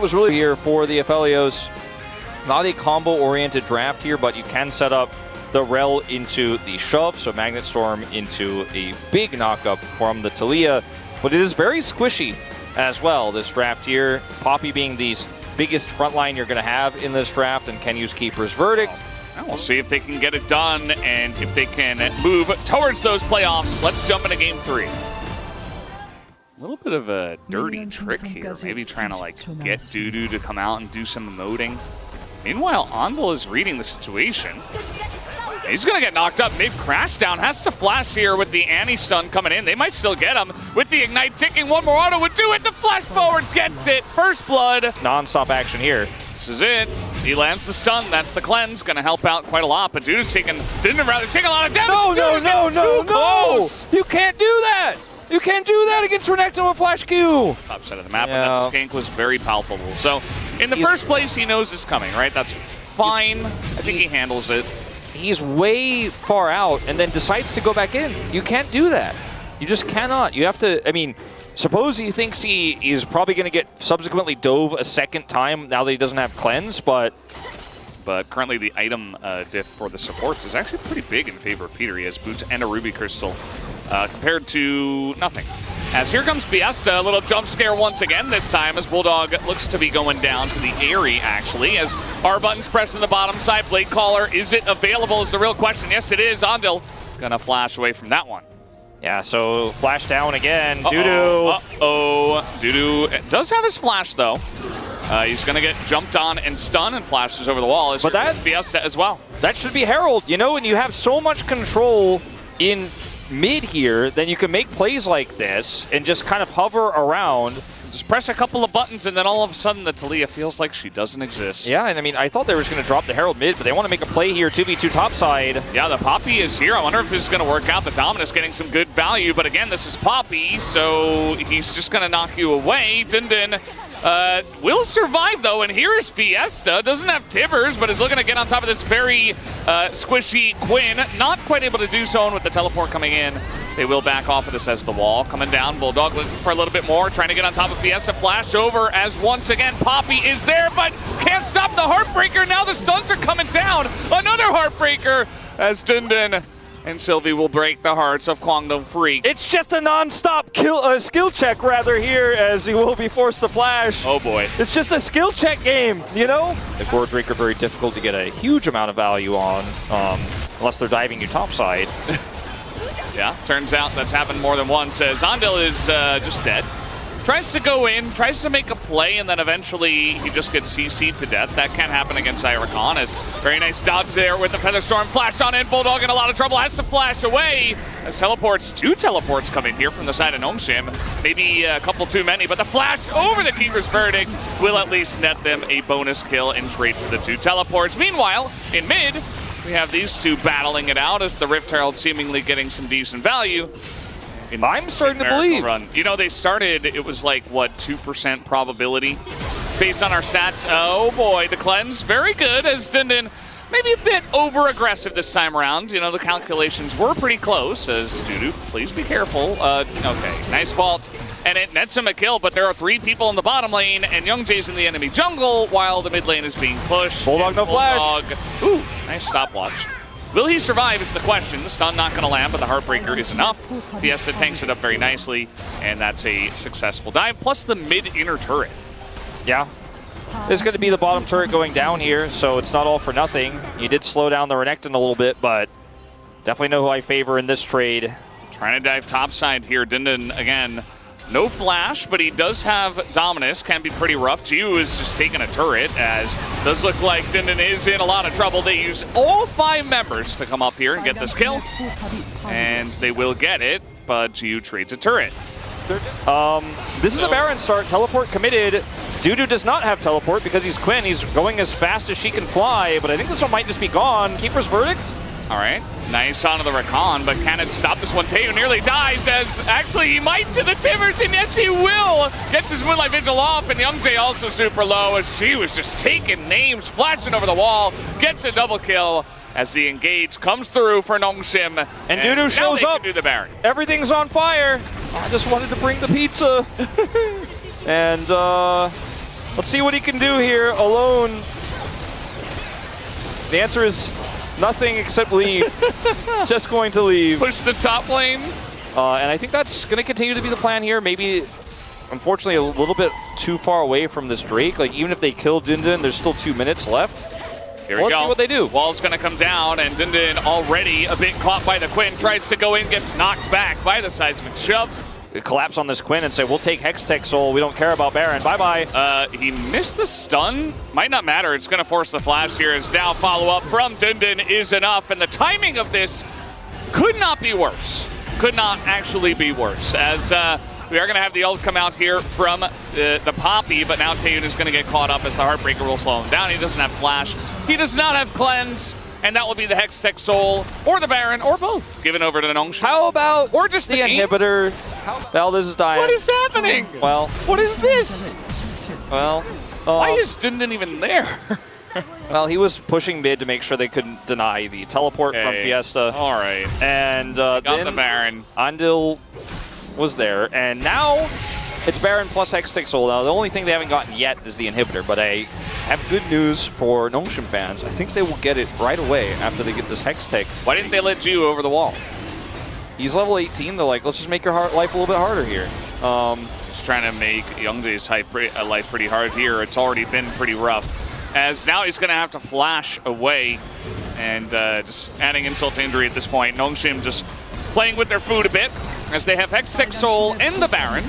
Was really here for the Aphelios. Not a combo-oriented draft here, but you can set up the Rel into the shove, so Magnet Storm into a big knockup from the Taliyah. But it is very squishy as well, this draft here. Poppy being the biggest frontline you're going to have in this draft, and can use Keeper's Verdict. And we'll see if they can get it done, and if they can move towards those playoffs. Let's jump into Game 3. A little bit of a dirty trick here, maybe trying to like get Dudu to come out and do some emoting. Meanwhile, Andal is reading the situation. He's gonna get knocked up mid crash down, has to flash here with the Annie stun coming in. They might still get him with the Ignite ticking. One more auto would do it, the flash forward gets it, first blood. Non-stop action here. This is it. He lands the stun, that's the cleanse, gonna help out quite a lot, but Dudu's taking a lot of damage. No! You can't do that! You can't do that against Renekton with Flash Q! Top side of the map, and that gank was very palpable. So, in the first place, he knows it's coming, right? That's fine. I think he handles it. He's way far out and then decides to go back in. You can't do that. You just cannot. You have to, I mean, suppose he thinks he is probably going to get subsequently dove a second time now that he doesn't have cleanse, but currently the item diff for the supports is actually pretty big in favor of Peter. He has boots and a Ruby Crystal compared to nothing. As here comes Fiesta, a little jump scare once again this time as Bulldog looks to be going down to the Aerie actually as R button's pressed in the bottom side. Blade Caller, is it available is the real question. Yes it is. Andal gonna flash away from that one. Yeah, so flash down again. Dudu. Dudu does have his flash though. He's going to get jumped on and stunned and flashes over the wall. But that Fiesta as well. That should be Herald. You know, when you have so much control in mid here, then you can make plays like this and just kind of hover around. Just press a couple of buttons and then all of a sudden the Taliyah feels like she doesn't exist. Yeah, and I mean, I thought they were just going to drop the Herald mid, but they want to make a play here, 2v2 topside. Yeah, the Poppy is here. I wonder if this is going to work out. The Dominus getting some good value, but again, this is Poppy, so he's just going to knock you away. Dindin will survive though, and here is Fiesta. Doesn't have Tivers, but is looking to get on top of this very squishy Quinn. Not quite able to do so, and with the teleport coming in, they will back off of this as the wall. Coming down, Bulldog looking for a little bit more, trying to get on top of Fiesta. Flash over as once again Poppy is there, but can't stop the Heartbreaker. Now the stuns are coming down. Another Heartbreaker as Dindin and Sylvie will break the hearts of Kwangdong Freak. It's just a non-stop skill check rather here as he will be forced to flash. Oh boy. It's just a skill check game, you know? The Gore Drinker very difficult to get a huge amount of value on, unless they're diving you topside. Yeah, turns out that's happened more than once as Andal is just dead. Tries to go in, tries to make a play, and then eventually he just gets CC'd to death. That can't happen against Irakan as very nice dodge there with the Featherstorm. Flash on in, Bulldog in a lot of trouble, has to flash away. As two teleports coming here from the side of Nomshim. Maybe a couple too many, but the flash over the Keeper's Verdict will at least net them a bonus kill and trade for the 2 teleports. Meanwhile, in mid, we have these two battling it out as the Rift Herald seemingly getting some decent value. I'm starting to believe. Run. You know, they started, it was like, what, 2% probability based on our stats. Oh boy, the cleanse, very good as Dindin maybe a bit over-aggressive this time around. You know, the calculations were pretty close as Dudu, please be careful. Okay, nice vault. And it nets him a kill, but there are 3 people in the bottom lane, and Youngjae's in the enemy jungle while the mid lane is being pushed. Bulldog, no flash. Ooh, nice stopwatch. Will he survive is the question. The stun not going to land, but the Heartbreaker is enough. Fiesta tanks it up very nicely, and that's a successful dive, plus the mid-inner turret. Yeah. There's going to be the bottom turret going down here, so it's not all for nothing. You did slow down the Renekton a little bit, but definitely know who I favor in this trade. Trying to dive topside here. Dindin, again, no flash, but he does have Dominus. Can be pretty rough. Jiu is just taking a turret, as does look like Dindin is in a lot of trouble. They use all 5 members to come up here and get this kill, and they will get it, but Jiu trades a turret. This is a Baron start. Teleport committed. Dudu does not have teleport because he's Quinn. He's going as fast as she can fly, but I think this one might just be gone. Keeper's Verdict? All right, nice onto the Rakan, but can it stop this one? Teo nearly dies as actually he might to the Tivers, and yes he will! Gets his Moonlight Vigil off, and Youngjae also super low as she was just taking names, flashing over the wall, gets a double kill as the engage comes through for Nongshim. And Dudu shows up. Do the Baron. Everything's on fire. I just wanted to bring the pizza. And Let's see what he can do here alone. The answer is nothing except leave. Just going to leave. Push the top lane. And I think that's going to continue to be the plan here. Maybe, unfortunately, a little bit too far away from this Drake. Like, even if they kill Dindin, there's still 2 minutes left. Here we Let's go. see what they do. Wall's going to come down, and Dindin already a bit caught by the Quinn. Tries to go in, gets knocked back by the seismic shove. Collapse on this Quinn and say, we'll take Hextech Soul. We don't care about Baron. Bye-bye. He missed the stun. Might not matter. It's going to force the flash here as now follow-up from Dindin is enough. And the timing of this could not be worse. Could not actually be worse. As we are going to have the ult come out here from the Poppy, but now Taeyun is going to get caught up as the Heartbreaker will slow him down. He doesn't have flash. He does not have cleanse. And that will be the Hextech Soul, or the Baron, or both, given over to the Nongshim. How about or just the inhibitor? Valdez is dying. What is happening? Well, What is this? well. Why is Dindin even there? Well, he was pushing mid to make sure they couldn't deny the teleport from Fiesta. All right. And Got then the Baron. Andil was there. And now it's Baron plus Hextech Soul. Now, the only thing they haven't gotten yet is the inhibitor, but I have good news for Nongshim fans. I think they will get it right away after they get this Hextech. Why didn't they let you over the wall? He's level 18. They're like, let's just make your life a little bit harder here. Just trying to make Youngjae's life pretty hard here. It's already been pretty rough. As now he's going to have to flash away and just adding insult to injury at this point. Nongshim just playing with their food a bit as they have Hextech Soul and the Baron.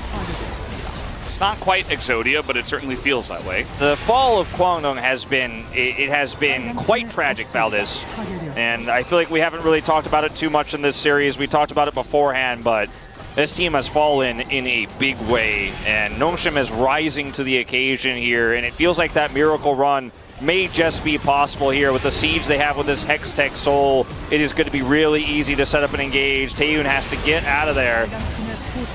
It's not quite Exodia, but it certainly feels that way. The fall of Kwangdong has been, it has been quite tragic, Valdez. And I feel like we haven't really talked about it too much in this series. We talked about it beforehand, but this team has fallen in a big way. And Nongshim is rising to the occasion here, and it feels like that miracle run may just be possible here with the siege they have with this Hextech Soul. It is going to be really easy to set up and engage. Taeyun has to get out of there.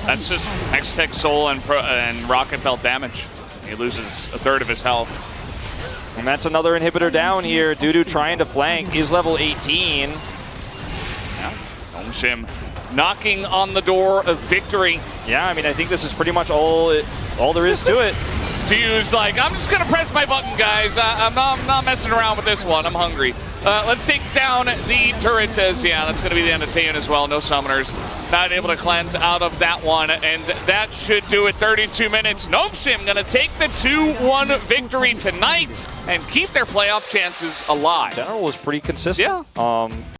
That's just Hextech Soul and Rocket Belt damage. He loses a third of his health. And that's another inhibitor down here. Dudu trying to flank is level 18. Yeah. Nongshim knocking on the door of victory. Yeah, I mean, I think this is pretty much all there is to it. Dude's like, I'm just going to press my button, guys. I'm not messing around with this one. I'm hungry. Let's take down the turrets as, yeah, that's going to be the end of Taeyun as well. No summoners. Not able to cleanse out of that one. And that should do it. 32 minutes. Nongshim going to take the 2-1 victory tonight and keep their playoff chances alive. General was pretty consistent. Yeah.